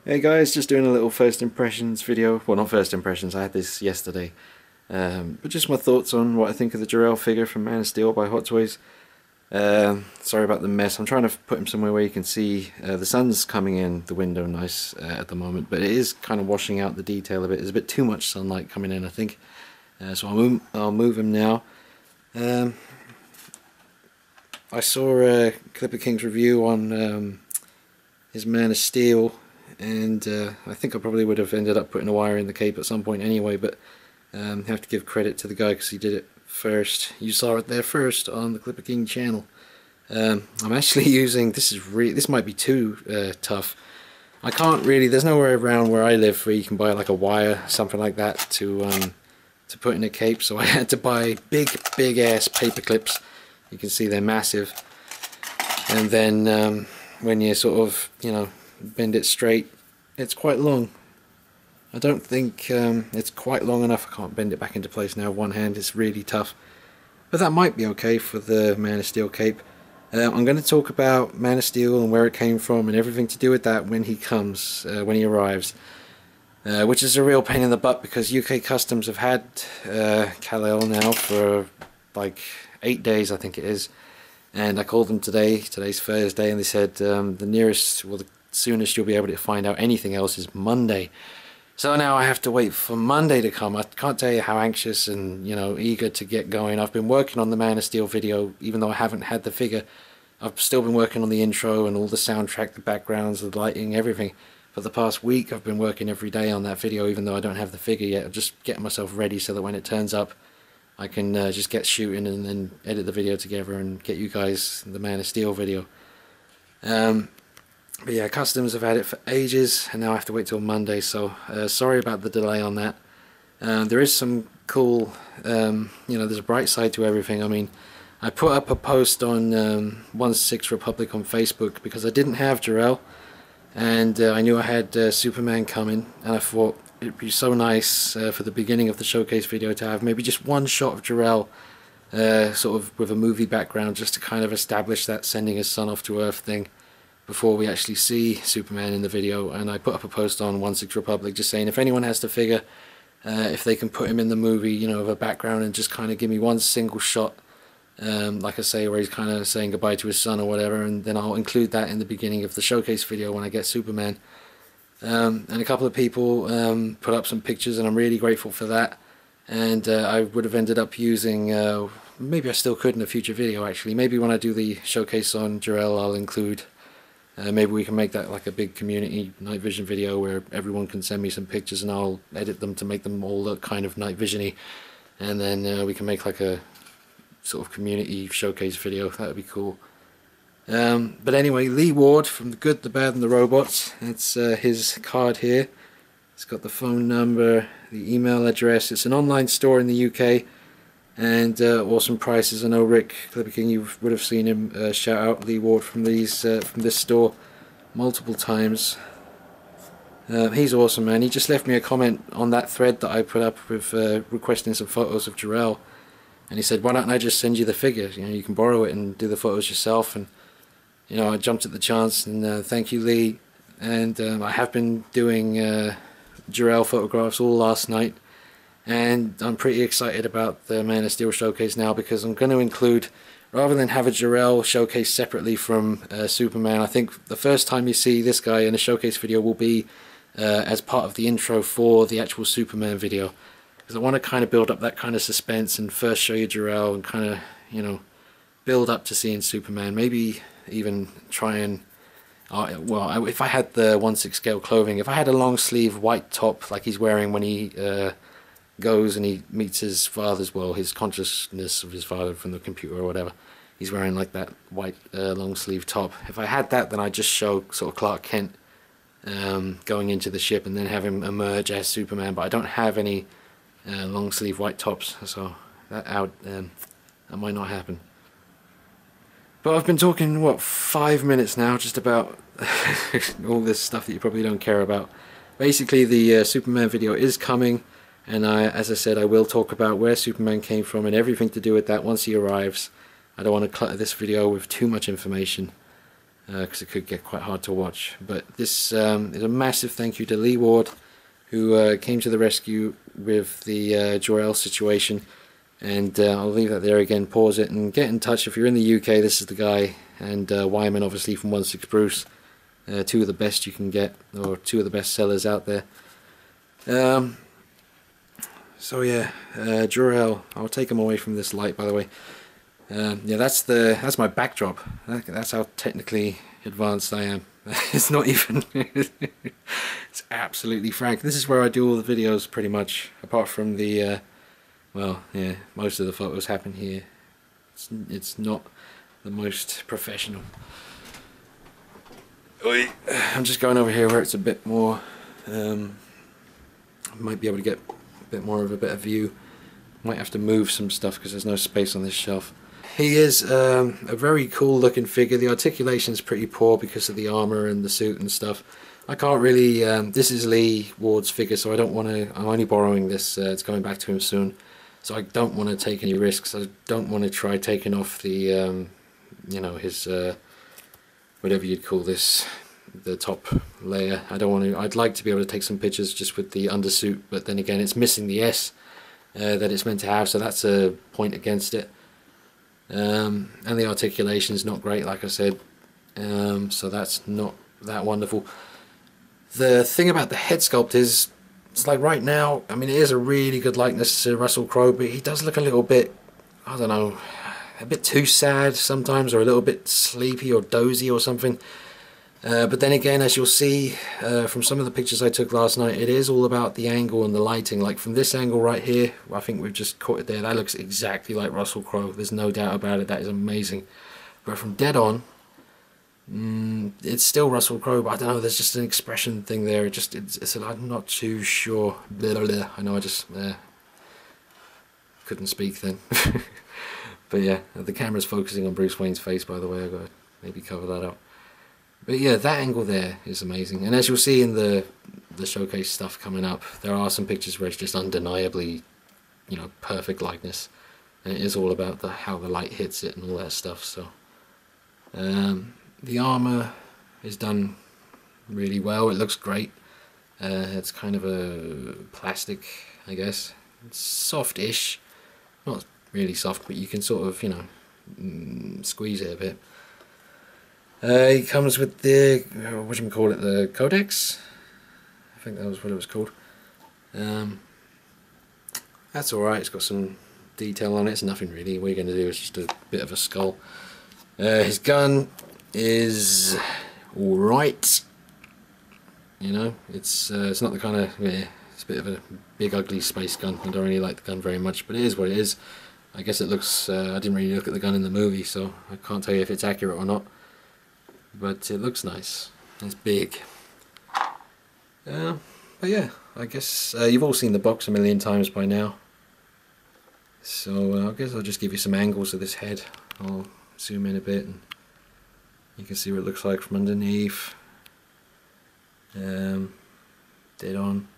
Hey guys, just doing a little first impressions video. Well, not first impressions, I had this yesterday. But just my thoughts on what I think of the JOR-EL figure from Man of Steel by Hot Toys. Sorry about the mess. I'm trying to put him somewhere where you can see the sun's coming in the window nice at the moment, but it is kind of washing out the detail a bit. There's a bit too much sunlight coming in, I think. So I'll move him now. I saw Clipper King's review on his Man of Steel, and I think I probably would have ended up putting a wire in the cape at some point anyway, but have to give credit to the guy because he did it first. You saw it there first on the Clipper King channel. I'm actually using, this might be too tough. I can't really, there's nowhere around where I live where you can buy like a wire, something like that to put in a cape, so I had to buy big ass paper clips. You can see they're massive, and then when you sort of, you know, bend it straight, it's quite long. I don't think it's quite long enough. I can't bend it back into place now with one hand, it's really tough, but that might be okay for the Man of Steel cape. I'm going to talk about Man of Steel and where it came from and everything to do with that when he comes, when he arrives, which is a real pain in the butt because UK Customs have had Kal-El now for like 8 days, I think it is. And I called them today, today's Thursday, and they said the nearest, well, the soonest you'll be able to find out anything else is Monday. So now I have to wait for Monday to come. I can't tell you how anxious and, you know, eager to get going. I've been working on the Man of Steel video, even though I haven't had the figure. I've still been working on the intro and all the soundtrack, the backgrounds, the lighting, everything. For the past week I've been working every day on that video, even though I don't have the figure yet. I'm just getting myself ready so that when it turns up, I can just get shooting and then edit the video together and get you guys the Man of Steel video. But yeah, Customs have had it for ages, and now I have to wait till Monday, so sorry about the delay on that. There is some cool, you know, there's a bright side to everything. I mean, I put up a post on 1/6 Republic on Facebook because I didn't have JOR-EL, and I knew I had Superman coming, and I thought it'd be so nice for the beginning of the showcase video to have maybe just one shot of JOR-EL, sort of with a movie background, just to kind of establish that sending his son off to Earth thing before we actually see Superman in the video. And I put up a post on 1/6 Republic just saying if anyone has to figure, if they can put him in the movie, you know, with a background and just kind of give me one single shot, like I say, where he's kind of saying goodbye to his son or whatever, and then I'll include that in the beginning of the showcase video when I get Superman. And a couple of people put up some pictures, and I'm really grateful for that. And I would have ended up using, maybe I still could in a future video actually, maybe when I do the showcase on JOR-EL I'll include, maybe we can make that like a big community night vision video where everyone can send me some pictures and I'll edit them to make them all look kind of night vision-y, and then we can make like a sort of community showcase video. That would be cool. But anyway, Lee Ward from the Good, the Bad and the Robots, it's his card here. It's got the phone number, the email address. It's an online store in the UK, and awesome prices. I know Rick Clipper King, you would have seen him shout out Lee Ward from this store multiple times. He's awesome, man. He just left me a comment on that thread that I put up with requesting some photos of JOR-EL, and he said, why don't I just send you the figure, you know, you can borrow it and do the photos yourself. And you know, I jumped at the chance, and thank you, Lee. And I have been doing JOR-EL photographs all last night, and I'm pretty excited about the Man of Steel showcase now, because I'm going to include, rather than have a JOR-EL showcase separately from Superman, I think the first time you see this guy in a showcase video will be as part of the intro for the actual Superman video, because I want to kind of build up that kind of suspense and first show you JOR-EL and kind of, you know, build up to seeing Superman. Maybe even try and, well, if I had the 1/6 scale clothing, if I had a long sleeve white top like he's wearing when he goes and he meets his father's, well, his consciousness of his father from the computer or whatever, he's wearing like that white long sleeve top. If I had that, then I'd just show sort of Clark Kent going into the ship and then have him emerge as Superman, but I don't have any long sleeve white tops, so that might not happen. But I've been talking, what, 5 minutes now, just about all this stuff that you probably don't care about. Basically, the Superman video is coming, and as I said, I will talk about where Superman came from and everything to do with that once he arrives. I don't want to clutter this video with too much information. because it could get quite hard to watch. But this is a massive thank you to Lee Ward, who came to the rescue with the JOR-EL situation. And I'll leave that there again, pause it, and get in touch if you're in the UK. This is the guy, and Wyman obviously from 16 Bruce, two of the best you can get, or two of the best sellers out there. So yeah, JOR-EL, I'll take them away from this light, by the way. Yeah, that's my backdrop. That's how technically advanced I am. It's not even it's absolutely frank. This is where I do all the videos pretty much, apart from the well, yeah, most of the photos happen here. It's not the most professional. I'm just going over here where it's a bit more I might be able to get a bit more of a better view. Might have to move some stuff because there's no space on this shelf. He is a very cool looking figure. The articulation is pretty poor because of the armor and the suit and stuff. I can't really, this is Lee Ward's figure, so I don't want to, I'm only borrowing this, it's going back to him soon. So I don't want to take any risks. I don't want to try taking off the, you know, his, whatever you'd call this, the top layer. I don't want to, I'd like to be able to take some pictures just with the undersuit, but then again it's missing the S that it's meant to have, so that's a point against it. And the articulation is not great, like I said, so that's not that wonderful. The thing about the head sculpt is, it's like right now, I mean, it is a really good likeness to Russell Crowe, but he does look a little bit, I don't know, a bit too sad sometimes, or a little bit sleepy or dozy or something. But then again, as you'll see from some of the pictures I took last night, it is all about the angle and the lighting. Like from this angle right here, I think we've just caught it there, that looks exactly like Russell Crowe, there's no doubt about it, that is amazing. But from dead on, it's still Russell Crowe, but I don't know, there's just an expression thing there, I'm not too sure. Blah, blah, blah. I know I just couldn't speak then. But yeah, the camera's focusing on Bruce Wayne's face, by the way, I've got to maybe cover that up. But yeah, that angle there is amazing, and as you'll see in the showcase stuff coming up, there are some pictures where it's just undeniably, you know, perfect likeness, and it is all about how the light hits it and all that stuff. So the armor is done really well, it looks great. It's kind of a plastic, I guess. It's soft-ish, not really soft, but you can sort of, you know, squeeze it a bit. It comes with the, whatchamacallit, the Codex? I think that was what it was called. That's alright, it's got some detail on it, it's nothing really. What you're going to do is just a bit of a skull. His gun is alright. You know, it's not the kind of, yeah, it's a bit of a big ugly space gun. I don't really like the gun very much, but it is what it is. I guess it looks, I didn't really look at the gun in the movie, so I can't tell you if it's accurate or not. But it looks nice. It's big. But yeah, I guess you've all seen the box a million times by now. So I guess I'll just give you some angles of this head. I'll zoom in a bit and you can see what it looks like from underneath. Dead on.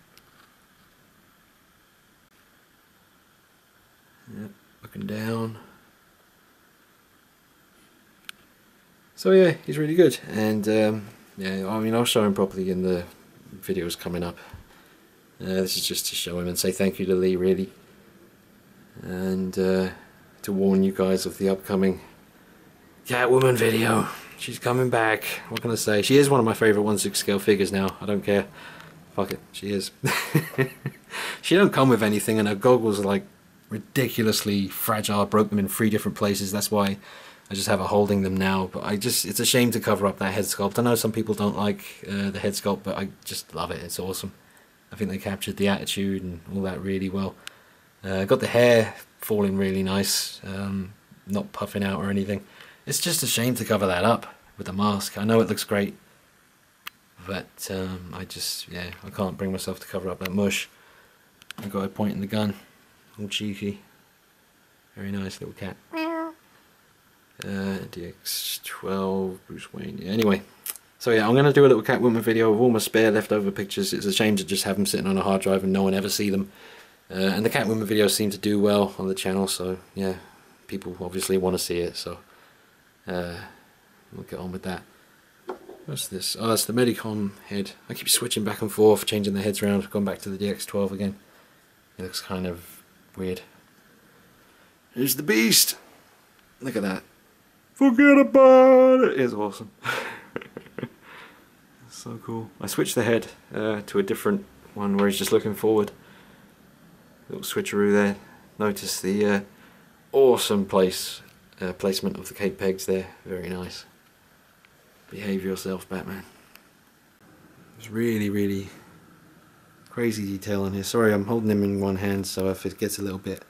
Yep, looking down. So yeah, he's really good, and yeah, I mean, I'll show him properly in the videos coming up. This is just to show him and say thank you to Lee, really, and to warn you guys of the upcoming Catwoman video. She's coming back. What can I say? She is one of my favourite 1/6 scale figures now. I don't care. Fuck it, she is. She don't come with anything, and her goggles are like ridiculously fragile. I broke them in 3 different places. That's why I just have her holding them now, but it's a shame to cover up that head sculpt. I know some people don't like the head sculpt, but I just love it. It's awesome. I think they captured the attitude and all that really well. Got the hair falling really nice, not puffing out or anything. It's just a shame to cover that up with the mask. I know it looks great, but yeah, I can't bring myself to cover up that mush. I got a point in the gun, all cheeky. Very nice little cat. DX12, Bruce Wayne. Yeah, anyway, so yeah, I'm going to do a little Catwoman video of all my spare leftover pictures. It's a shame to just have them sitting on a hard drive and no one ever see them. And the Catwoman videos seem to do well on the channel, so yeah, people obviously want to see it, so we'll get on with that. What's this? Oh, that's the Medicom head. I keep switching back and forth, changing the heads around, going back to the DX12 again. It looks kind of weird. Here's the beast! Look at that. Forget about it! It's awesome. So cool. I switched the head to a different one where he's just looking forward. Little switcheroo there. Notice the awesome placement of the cape pegs there. Very nice. Behave yourself, Batman. There's really crazy detail on here. Sorry, I'm holding him in one hand, so if it gets a little bit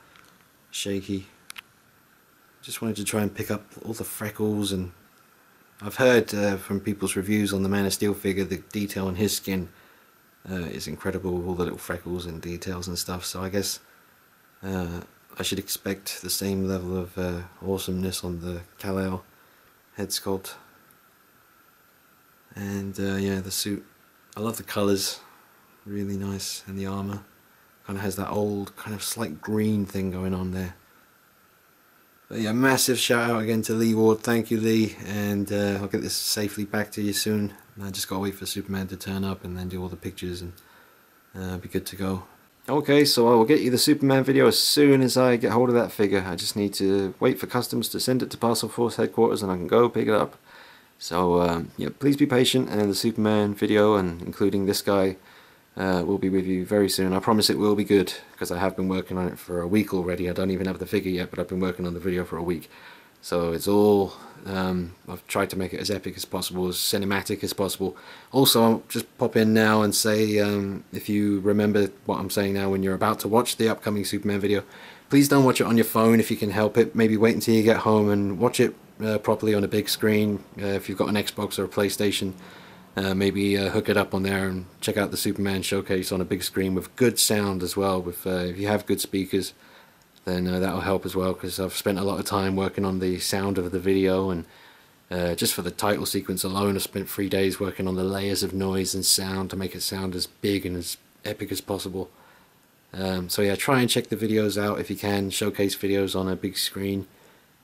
shaky. Just wanted to try and pick up all the freckles, and I've heard from people's reviews on the Man of Steel figure, the detail on his skin is incredible, all the little freckles and details and stuff, so I guess I should expect the same level of awesomeness on the Kal-El head sculpt. And yeah, the suit, I love the colours, really nice, and the armour kind of has that old kind of slight green thing going on there. But yeah, massive shout out again to Lee Ward. Thank you, Lee, and I'll get this safely back to you soon. I just gotta wait for Superman to turn up and then do all the pictures, and be good to go. Okay, so I will get you the Superman video as soon as I get hold of that figure. I just need to wait for customs to send it to Parcel Force headquarters and I can go pick it up. So yeah, please be patient, and the Superman video, and including this guy, will be with you very soon. I promise it will be good, because I have been working on it for a week already. I don't even have the figure yet, but I've been working on the video for a week. So it's all, I've tried to make it as epic as possible, as cinematic as possible. Also, I'll just pop in now and say, if you remember what I'm saying now when you're about to watch the upcoming Superman video, please don't watch it on your phone if you can help it. Maybe wait until you get home and watch it properly on a big screen. If you've got an Xbox or a PlayStation, maybe hook it up on there and check out the Superman showcase on a big screen with good sound as well. With if you have good speakers, then that'll help as well, because I've spent a lot of time working on the sound of the video, and just for the title sequence alone I spent 3 days working on the layers of noise and sound to make it sound as big and as epic as possible. So yeah, try and check the videos out if you can, showcase videos on a big screen.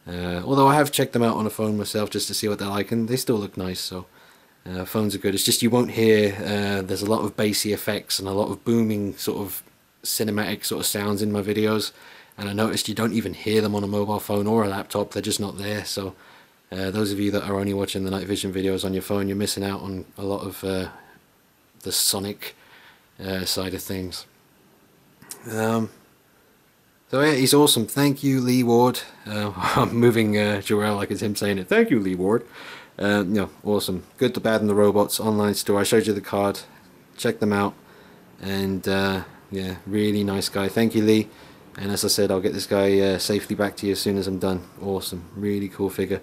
Although I have checked them out on a phone myself just to see what they're like, and they still look nice, so phones are good. It's just you won't hear, there's a lot of bassy effects and a lot of booming sort of cinematic sort of sounds in my videos, and I noticed you don't even hear them on a mobile phone or a laptop. They're just not there. So those of you that are only watching the night vision videos on your phone, you're missing out on a lot of the sonic side of things. So yeah, he's awesome. Thank you, Lee Ward. I'm moving JOR-EL like it's him saying it. Thank you, Lee Ward. Yeah, awesome. Good, the Bad and the Robots online store. I showed you the card. Check them out. And yeah, really nice guy. Thank you, Lee. And as I said, I'll get this guy safely back to you as soon as I'm done. Awesome. Really cool figure.